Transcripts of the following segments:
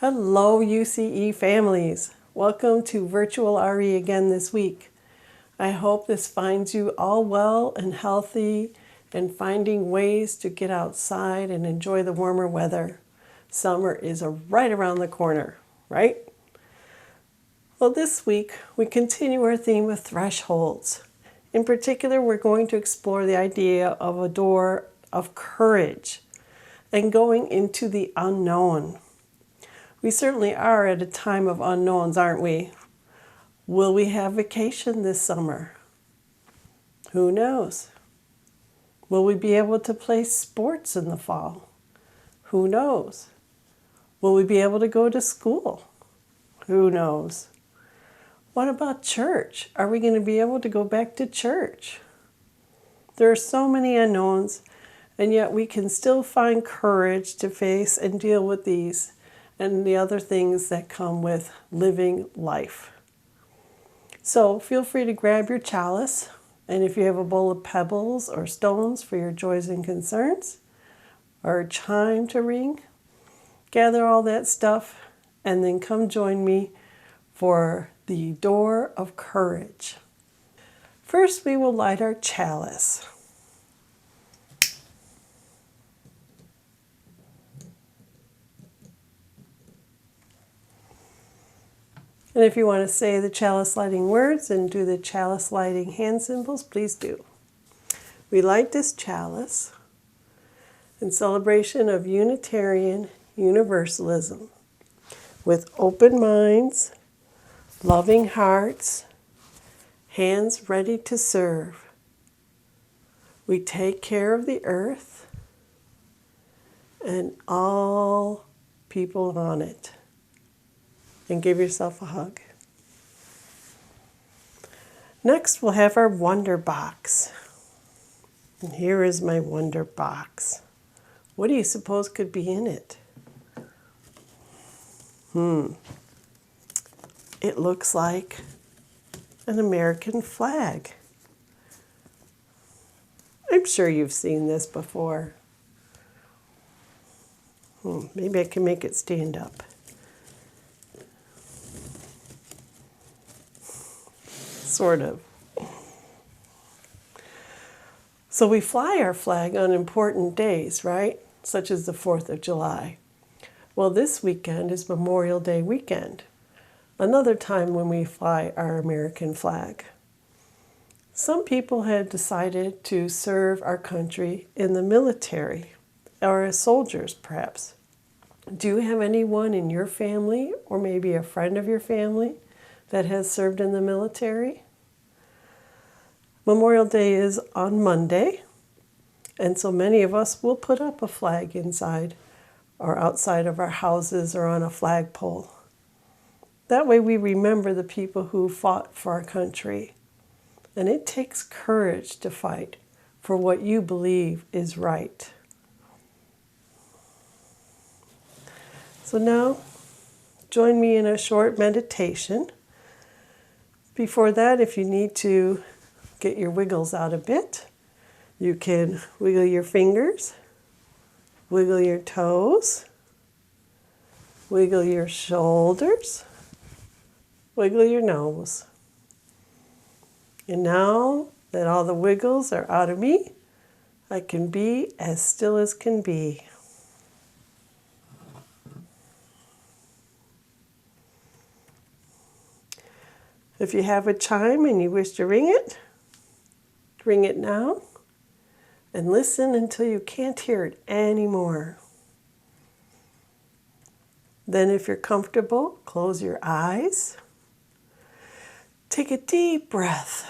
Hello UCE families. Welcome to VirtUUal RE again this week. I hope this finds you all well and healthy and finding ways to get outside and enjoy the warmer weather. Summer is right around the corner, right? Well, this week we continue our theme of thresholds. In particular, we're going to explore the idea of a door of courage and going into the unknown. We certainly are at a time of unknowns, aren't we? Will we have vacation this summer? Who knows? Will we be able to play sports in the fall? Who knows? Will we be able to go to school? Who knows? What about church? Are we going to be able to go back to church? There are so many unknowns, and yet we can still find courage to face and deal with these and the other things that come with living life. So feel free to grab your chalice, and if you have a bowl of pebbles or stones for your joys and concerns, or a chime to ring, gather all that stuff and then come join me for the door of courage. First, we will light our chalice. And if you want to say the chalice lighting words and do the chalice lighting hand symbols, please do. We light this chalice in celebration of Unitarian Universalism with open minds, loving hearts, hands ready to serve. We take care of the earth and all people on it. And give yourself a hug. Next, we'll have our wonder box. And here is my wonder box. What do you suppose could be in it? It looks like an American flag. I'm sure you've seen this before. Maybe I can make it stand up. Sort of. So we fly our flag on important days, right? Such as the 4th of July. Well, this weekend is Memorial Day weekend, another time when we fly our American flag. Some people had decided to serve our country in the military, or as soldiers perhaps. Do you have anyone in your family, or maybe a friend of your family, that has served in the military? Memorial Day is on Monday, and so many of us will put up a flag inside or outside of our houses or on a flagpole. That way we remember the people who fought for our country. And it takes courage to fight for what you believe is right. So now, join me in a short meditation. Before that, if you need to get your wiggles out a bit, you can wiggle your fingers, wiggle your toes, wiggle your shoulders, wiggle your nose. And now that all the wiggles are out of me, I can be as still as can be. If you have a chime and you wish to ring it now, and listen until you can't hear it anymore. Then if you're comfortable, close your eyes. Take a deep breath.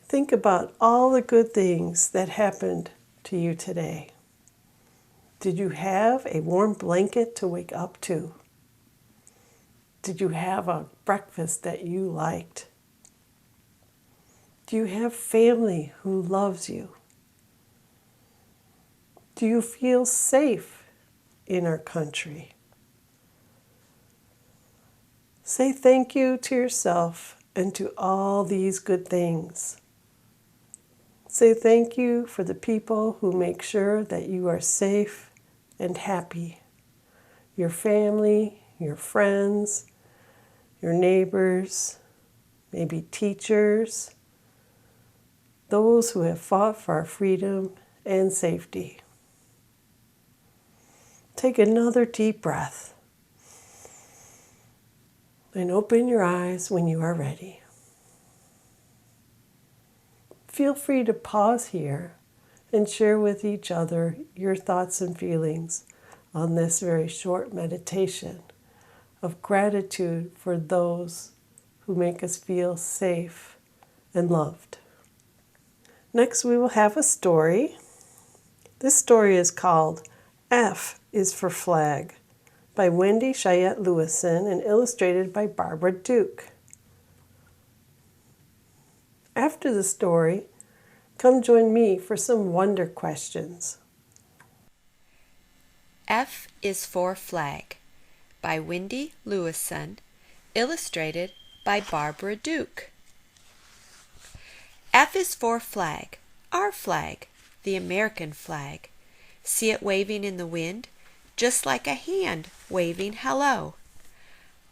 Think about all the good things that happened to you today. Did you have a warm blanket to wake up to? Did you have a breakfast that you liked? Do you have family who loves you? Do you feel safe in our country? Say thank you to yourself and to all these good things. Say thank you for the people who make sure that you are safe and happy. your family, your friends, your neighbors, maybe teachers, those who have fought for our freedom and safety. Take another deep breath and open your eyes when you are ready. Feel free to pause here and share with each other your thoughts and feelings on this very short meditation of gratitude for those who make us feel safe and loved. Next, we will have a story. This story is called F is for Flag by Wendy Cheyette Lewison and illustrated by Barbara Duke. After the story, come join me for some wonder questions. F is for Flag by Wendy Lewison, illustrated by Barbara Duke. F is for flag, our flag, the American flag. See it waving in the wind, just like a hand waving hello.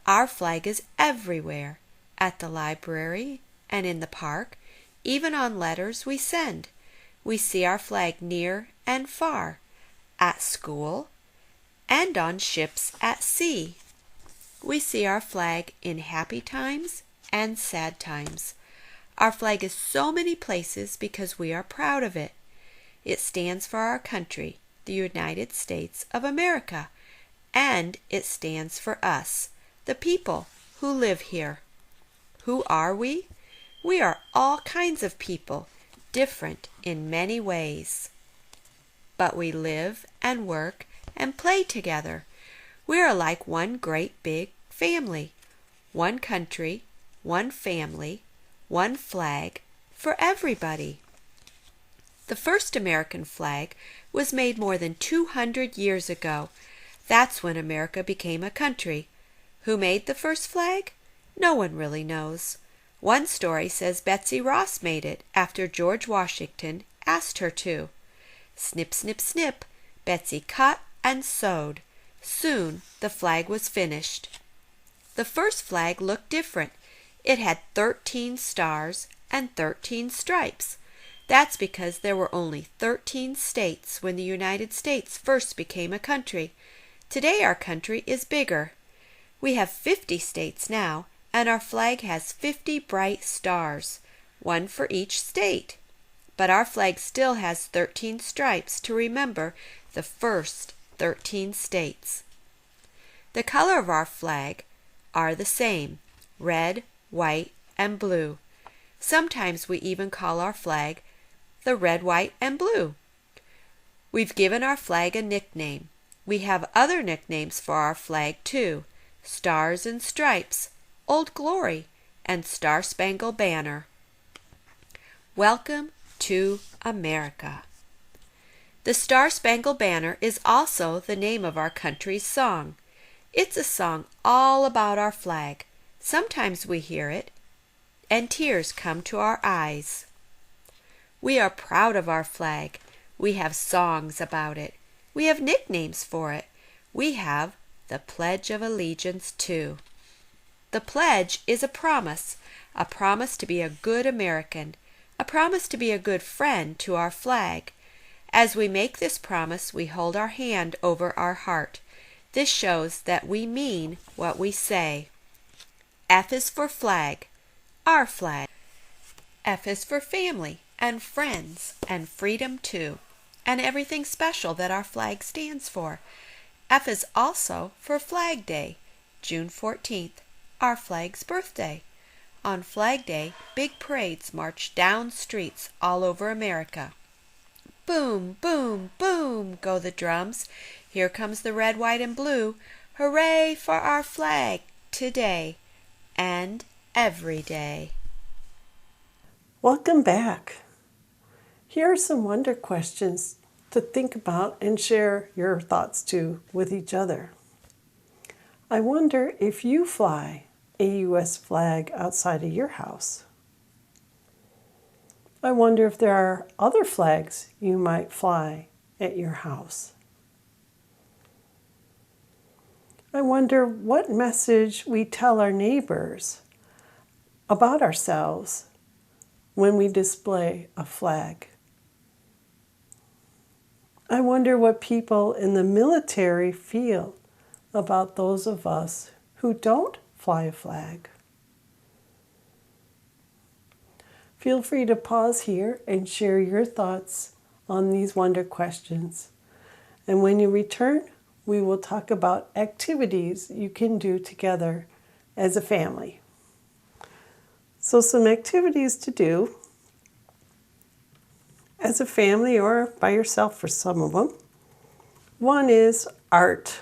Our flag is everywhere, at the library and in the park, even on letters we send. We see our flag near and far, at school, and on ships at sea. We see our flag in happy times and sad times. Our flag is so many places because we are proud of it. It stands for our country, the United States of America, and it stands for us, the people who live here. Who are we? We are all kinds of people, different in many ways. But we live and work and play together. We are like one great big family, one country, one family, one flag for everybody. The first American flag was made more than 200 years ago. That's when America became a country. Who made the first flag? No one really knows. One story says Betsy Ross made it after George Washington asked her to. Snip, snip, snip, Betsy cut and sewed. Soon the flag was finished. The first flag looked different. It had 13 stars and 13 stripes. That's because there were only 13 states when the United States first became a country. Today our country is bigger. We have 50 states now, and our flag has 50 bright stars, one for each state. But our flag still has 13 stripes to remember the first 13 states. The color of our flag are the same, red, white, and blue. Sometimes we even call our flag the red, white, and blue. We've given our flag a nickname. We have other nicknames for our flag too: Stars and Stripes, Old Glory, and Star-Spangled Banner. Welcome to America. The Star-Spangled Banner is also the name of our country's song. It's a song all about our flag. Sometimes we hear it, and tears come to our eyes. We are proud of our flag. We have songs about it. We have nicknames for it. We have the Pledge of Allegiance too. The pledge is a promise to be a good American, a promise to be a good friend to our flag. As we make this promise, we hold our hand over our heart. This shows that we mean what we say. F is for flag, our flag. F is for family and friends and freedom too, and everything special that our flag stands for. F is also for Flag Day, June 14th, our flag's birthday. On Flag Day, big parades march down streets all over America. Boom, boom, boom go the drums. Here comes the red, white, and blue. Hooray for our flag today and every day. Welcome back. Here are some wonder questions to think about and share your thoughts to with each other. I wonder if you fly a U.S. flag outside of your house. I wonder if there are other flags you might fly at your house. I wonder what message we tell our neighbors about ourselves when we display a flag. I wonder what people in the military feel about those of us who don't fly a flag. Feel free to pause here and share your thoughts on these wonder questions. And when you return, we will talk about activities you can do together as a family. So some activities to do as a family or by yourself for some of them. One is art.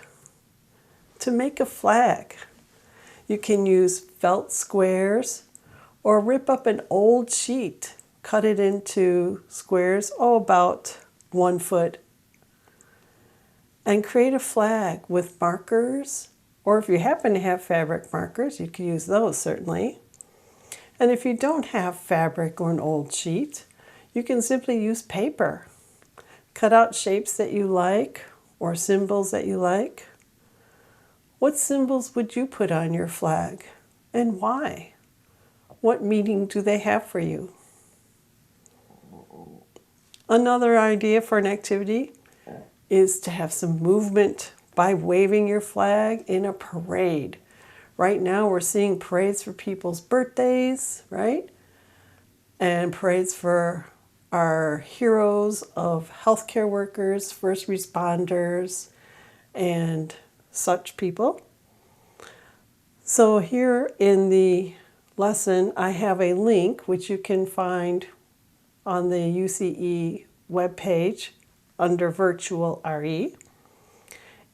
To make a flag, you can use felt squares or rip up an old sheet, cut it into squares, about 1 foot, and create a flag with markers, or if you happen to have fabric markers, you can use those certainly. And if you don't have fabric or an old sheet, you can simply use paper. Cut out shapes that you like or symbols that you like. What symbols would you put on your flag and why? What meaning do they have for you? Another idea for an activity is to have some movement by waving your flag in a parade. Right now we're seeing parades for people's birthdays, right? And parades for our heroes of healthcare workers, first responders, and such people. So here in the lesson, I have a link which you can find on the UCE webpage under VirtUUal RE.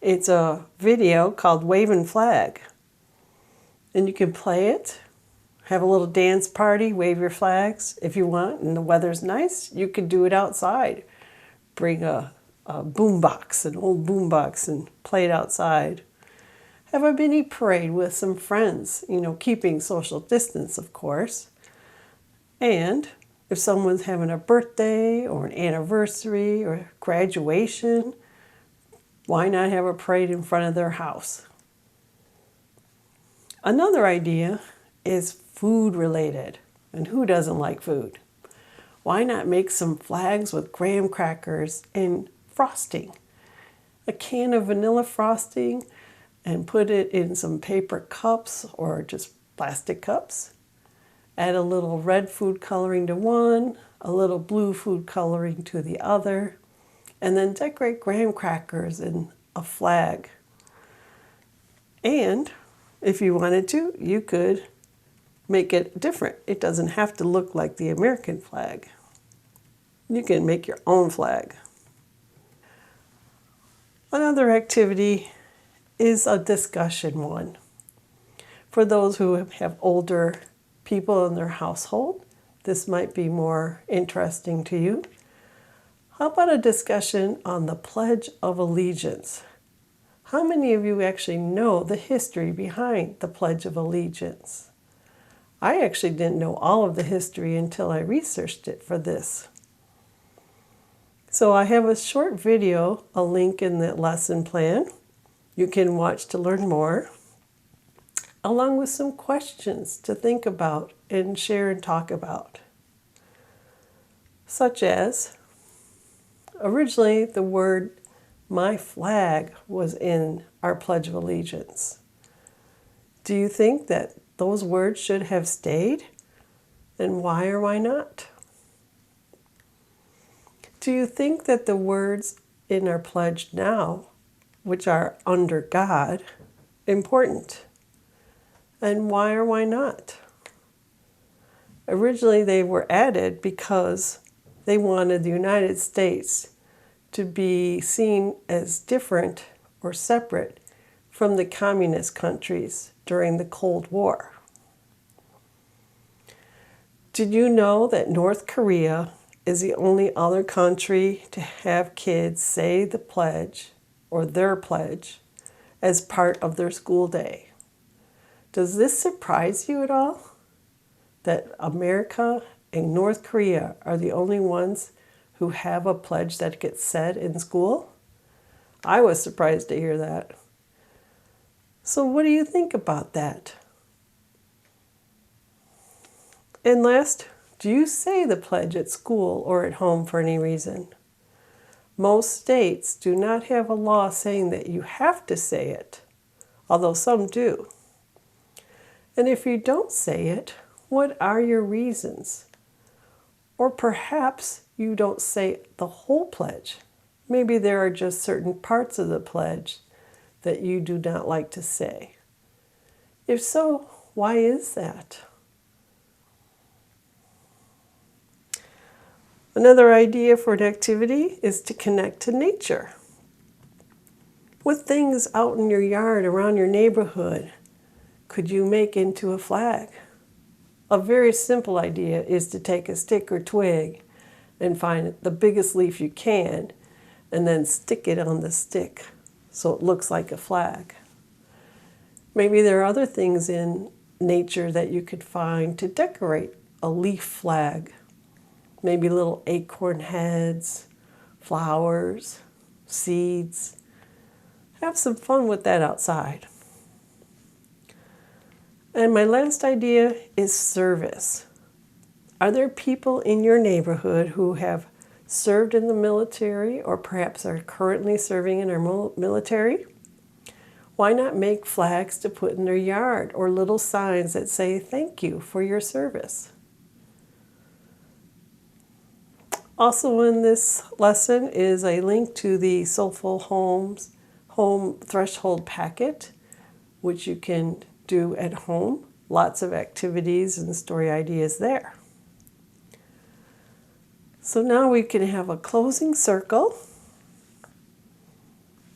It's a video called Waving Flag. And you can play it, have a little dance party, wave your flags if you want, and the weather's nice. You could do it outside. Bring a boombox, an old boombox, and play it outside. Have a mini parade with some friends, keeping social distance, of course. And if someone's having a birthday or an anniversary or graduation, why not have a parade in front of their house? Another idea is food related. And who doesn't like food? Why not make some flags with graham crackers and frosting? A can of vanilla frosting and put it in some paper cups or just plastic cups. Add a little red food coloring to one, a little blue food coloring to the other, and then decorate graham crackers in a flag. And if you wanted to, you could make it different. It doesn't have to look like the American flag. You can make your own flag. Another activity is a discussion one. For those who have older people in their household, this might be more interesting to you. How about a discussion on the Pledge of Allegiance? How many of you actually know the history behind the Pledge of Allegiance? I actually didn't know all of the history until I researched it for this. So I have a short video, a link in the lesson plan you can watch to learn more, along with some questions to think about and share and talk about. Such as, originally the word "my flag" was in our Pledge of Allegiance. Do you think that those words should have stayed? And why or why not? Do you think that the words in our pledge now, which are "under God," important? And why or why not? Originally they were added because they wanted the United States to be seen as different or separate from the communist countries during the Cold War. Did you know that North Korea is the only other country to have kids say the pledge or their pledge as part of their school day? Does this surprise you at all? That America and North Korea are the only ones who have a pledge that gets said in school? I was surprised to hear that. So what do you think about that? And last, do you say the pledge at school or at home for any reason? Most states do not have a law saying that you have to say it, although some do. And if you don't say it, what are your reasons? Or perhaps you don't say the whole pledge. Maybe there are just certain parts of the pledge that you do not like to say. If so, why is that? Another idea for an activity is to connect to nature. What things out in your yard, around your neighborhood, could you make into a flag? A very simple idea is to take a stick or twig and find the biggest leaf you can and then stick it on the stick so it looks like a flag. Maybe there are other things in nature that you could find to decorate a leaf flag. Maybe little acorn heads, flowers, seeds. Have some fun with that outside. And my last idea is service. Are there people in your neighborhood who have served in the military or perhaps are currently serving in our military? Why not make flags to put in their yard or little signs that say thank you for your service? Also in this lesson is a link to the Soulful Homes Home Threshold Packet, which you can do at home. Lots of activities and story ideas there. So now we can have a closing circle.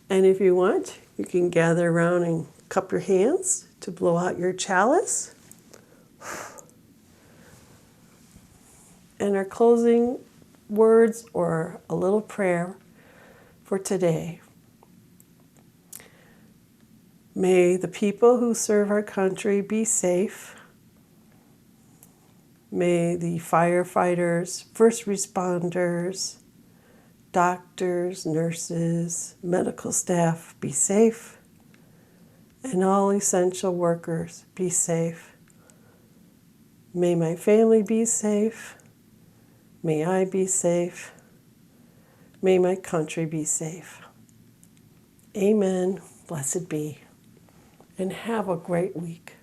And if you want, you can gather around and cup your hands to blow out your chalice. And our closing words or a little prayer for today. May the people who serve our country be safe. May the firefighters, first responders, doctors, nurses, medical staff be safe. And all essential workers be safe. May my family be safe. May I be safe. May my country be safe. Amen. Blessed be. And have a great week.